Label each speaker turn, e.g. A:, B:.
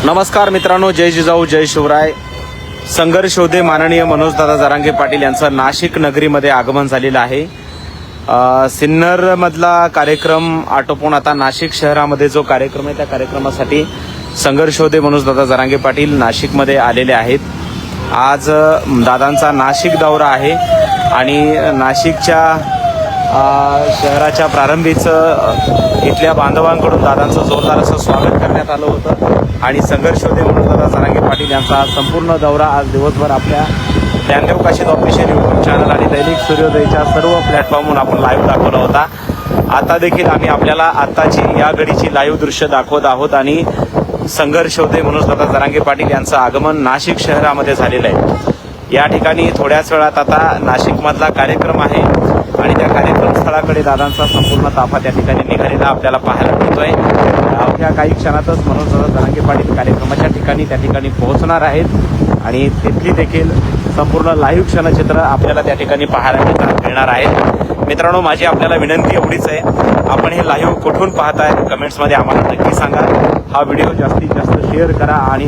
A: नमस्कार मित्रांनो, जय जिजाऊ जय शिवराय. संघर्ष योद्धे माननीय मनोजदादा जरांगे पाटील यांचं नाशिक नगरीमध्ये आगमन झालेलं आहे. सिन्नर मधला कार्यक्रम आटोपून आता नाशिक शहरामध्ये जो कार्यक्रम आहे त्या कार्यक्रमासाठी संघर्ष योद्धे मनोजदादा जरांगे पाटील नाशिकमध्ये आलेले आहेत. आज दादांचा नाशिक दौरा आहे आणि नाशिकच्या शहराच्या प्रारंभीच इथल्या बांधवांकडून दादांचं जोरदार असं स्वागत करण्यात आलं होतं आणि संघर्ष योद्धे मनोजदादा जरांगे पाटील यांचा संपूर्ण दौरा आज दिवसभर आपल्या Dnyandev Kashid official YouTube channel आणि दैनिक सूर्योदयच्या सर्व प्लॅटफॉर्मवरून आपण लाईव्ह दाखवला होता. आता देखील आम्ही आपल्याला आताची या घडीची लाईव्ह दृश्य दाखवत आहोत आणि संघर्ष योद्धे मनोजदादा जरांगे पाटील यांचं आगमन नाशिक शहरामध्ये झालेलं आहे. या ठिकाणी थोड्याच वेळात आता नाशिकमधला कार्यक्रम आहे आणि त्या कार्यक्रम स्थळाकडे दादांचा संपूर्ण ताफा त्या ठिकाणी निघालेला आपल्याला पाहायला मिळतोय. अवघ्या काही क्षणातच मनोजदादा जरांगे पाटील कार्यक्रमाच्या ठिकाणी त्या ठिकाणी पोहोचणार आहेत आणि तिथली देखील संपूर्ण लाईव्ह क्षणचित्र आपल्याला त्या ठिकाणी पाहायला मिळणार आहे. मित्रांनो, माझी आपल्याला विनंती एवढीच आहे, आपण हे लाईव्ह कुठून पाहताय कमेंट्समध्ये आम्हाला नक्की सांगा. हा व्हिडिओ जास्तीत जास्त शेअर करा आणि